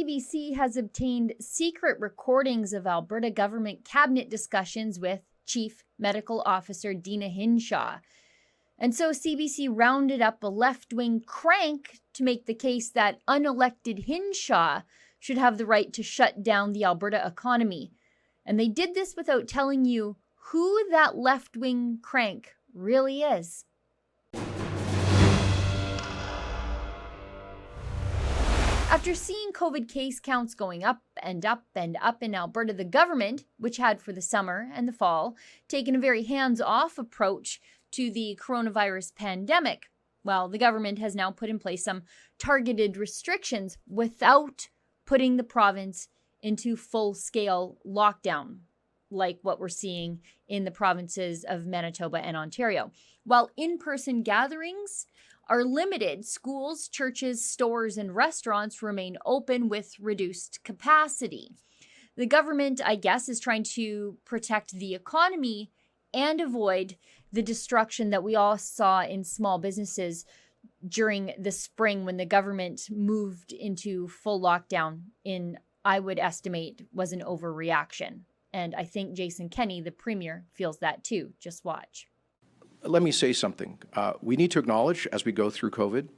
CBC has obtained secret recordings of Alberta government cabinet discussions with Chief Medical Officer Deena Hinshaw. And so CBC rounded up a left-wing crank to make the case that unelected Hinshaw should have the right to shut down the Alberta economy. And they did this without telling you who that left-wing crank really is. After seeing COVID case counts going up and up and up in Alberta, the government, which had for the summer and the fall taken a very hands-off approach to the coronavirus pandemic, well, the government has now put in place some targeted restrictions without putting the province into full-scale lockdown, like what we're seeing in the provinces of Manitoba and Ontario. While in-person gatherings are limited, schools, churches, stores, and restaurants remain open with reduced capacity. The government, I guess, is trying to protect the economy and avoid the destruction that we all saw in small businesses during the spring when the government moved into full lockdown in, I would estimate, was an overreaction. And I think Jason Kenney, the premier, feels that too. Just watch. Let me say something. We need to acknowledge as we go through COVID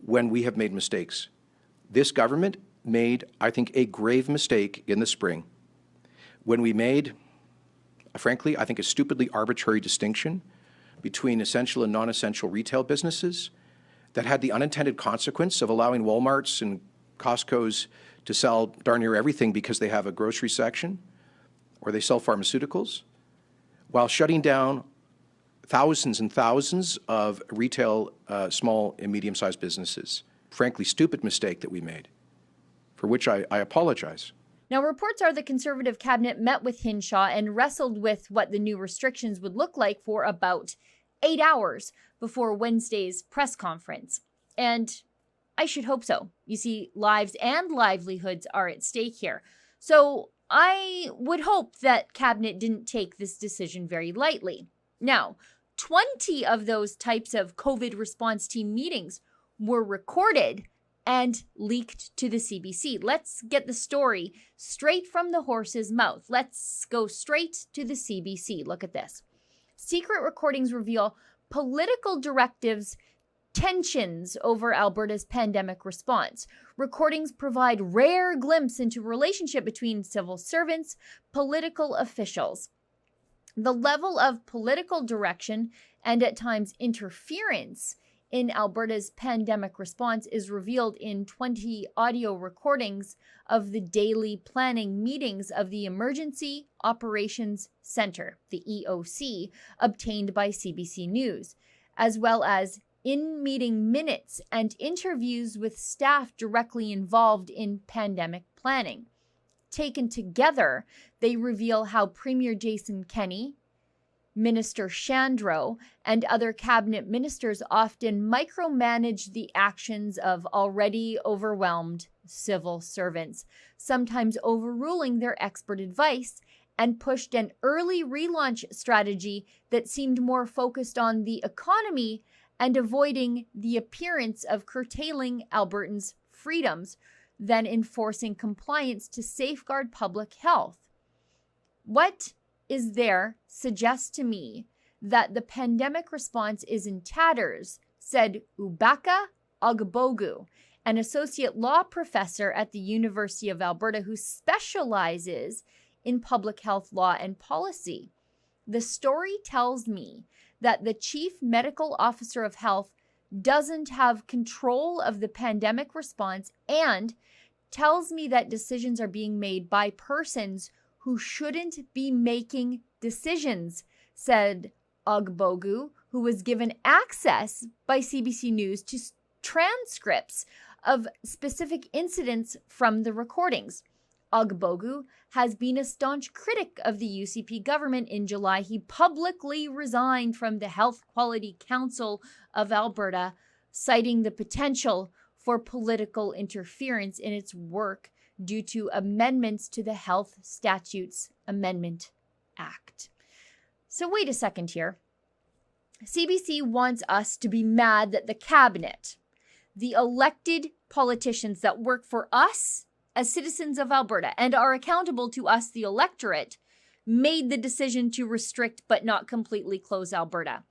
when we have made mistakes. This government made, I think, a grave mistake in the spring when we made, frankly, I think a stupidly arbitrary distinction between essential and non-essential retail businesses that had the unintended consequence of allowing Walmarts and Costco's to sell darn near everything because they have a grocery section or they sell pharmaceuticals, while shutting down thousands and thousands of retail, small and medium-sized businesses. Frankly, stupid mistake that we made, for which I apologize. Now, reports are the Conservative cabinet met with Hinshaw and wrestled with what the new restrictions would look like for about 8 hours before Wednesday's press conference. And I should hope so. You see, lives and livelihoods are at stake here. So I would hope that cabinet didn't take this decision very lightly. Now, 20 of those types of COVID response team meetings were recorded and leaked to the CBC. Let's get the story straight from the horse's mouth. Let's go straight to the CBC. Look at this. Secret recordings reveal political directives, tensions over Alberta's pandemic response. Recordings provide rare glimpse into relationship between civil servants, political officials. The level of political direction and at times interference in Alberta's pandemic response is revealed in 20 audio recordings of the daily planning meetings of the Emergency Operations Centre, the EOC, obtained by CBC News, as well as in-meeting minutes and interviews with staff directly involved in pandemic planning. Taken together, they reveal how Premier Jason Kenney, Minister Shandro, and other cabinet ministers often micromanage the actions of already overwhelmed civil servants, sometimes overruling their expert advice, and pushed an early relaunch strategy that seemed more focused on the economy and avoiding the appearance of curtailing Albertans' freedoms than enforcing compliance to safeguard public health. What is there suggests to me that the pandemic response is in tatters, said Ubaka Ogbogu, an associate law professor at the University of Alberta who specializes in public health law and policy. The story tells me that the Chief Medical Officer of Health doesn't have control of the pandemic response and tells me that decisions are being made by persons who shouldn't be making decisions, said Ogbogu, who was given access by CBC News to transcripts of specific incidents from the recordings. Ogbogu has been a staunch critic of the UCP government. In July, he publicly resigned from the Health Quality Council of Alberta, citing the potential for political interference in its work due to amendments to the Health Statutes Amendment Act. So wait a second here. CBC wants us to be mad that the cabinet, the elected politicians that work for us as citizens of Alberta and are accountable to us, the electorate, made the decision to restrict but not completely close Alberta.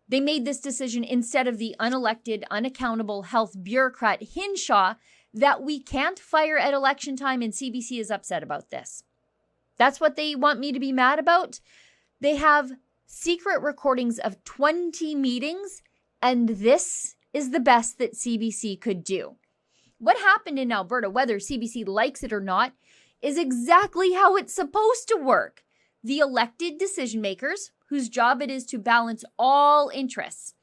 They made this decision instead of the unelected, unaccountable health bureaucrat Hinshaw that we can't fire at election time, and CBC is upset about this. That's what they want me to be mad about. They have secret recordings of 20 meetings, and this is the best that CBC could do. What happened in Alberta, whether CBC likes it or not, is exactly how it's supposed to work. The elected decision makers, whose job it is to balance all interests,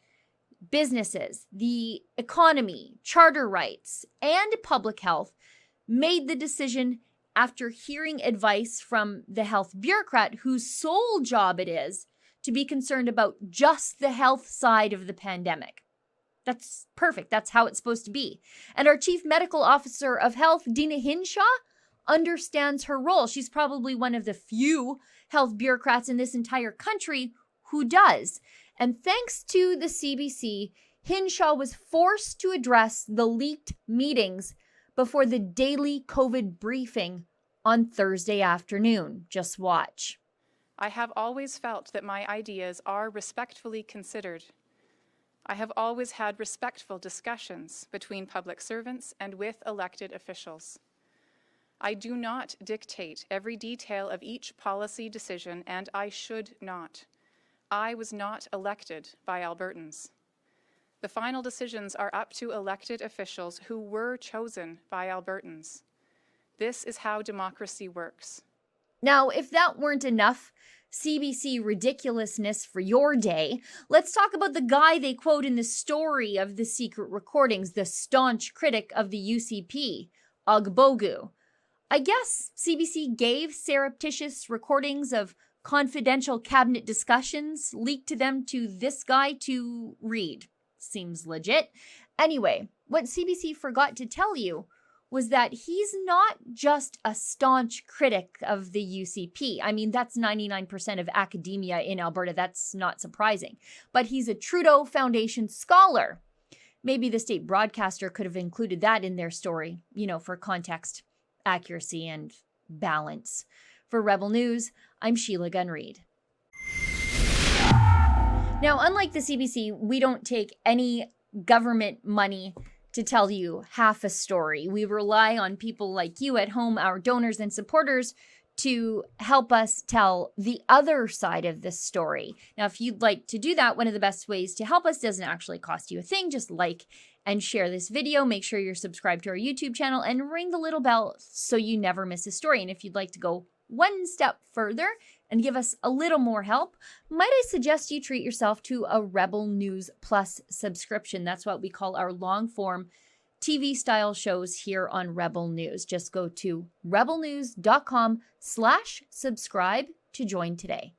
businesses, the economy, charter rights, and public health, made the decision after hearing advice from the health bureaucrat whose sole job it is to be concerned about just the health side of the pandemic. That's perfect. That's how it's supposed to be. And our Chief Medical Officer of Health, Deena Hinshaw, understands her role. She's probably one of the few health bureaucrats in this entire country who does. And thanks to the CBC, Hinshaw was forced to address the leaked meetings before the daily COVID briefing on Thursday afternoon. Just watch. I have always felt that my ideas are respectfully considered. I have always had respectful discussions between public servants and with elected officials. I do not dictate every detail of each policy decision, and I should not. I was not elected by Albertans. The final decisions are up to elected officials who were chosen by Albertans. This is how democracy works. Now, if that weren't enough CBC ridiculousness for your day, let's talk about the guy they quote in the story of the secret recordings, the staunch critic of the UCP, Ogbogu. I guess CBC gave surreptitious recordings of confidential cabinet discussions leaked to them to this guy to read. Seems legit. Anyway, what CBC forgot to tell you was that he's not just a staunch critic of the UCP. I mean, that's 99% of academia in Alberta. That's not surprising. But he's a Trudeau Foundation Scholar. Maybe the state broadcaster could have included that in their story, for context, accuracy, and balance. For Rebel News, I'm Sheila Gunn Reid. Now, unlike the CBC, we don't take any government money to tell you half a story. We rely on people like you at home, our donors and supporters, to help us tell the other side of this story. Now, if you'd like to do that, one of the best ways to help us doesn't actually cost you a thing. Just like and share this video. Make sure you're subscribed to our YouTube channel and ring the little bell so you never miss a story. And if you'd like to go one step further and give us a little more help, might I suggest you treat yourself to a Rebel News Plus subscription. That's what we call our long-form TV-style shows here on Rebel News. Just go to rebelnews.com/subscribe to join today.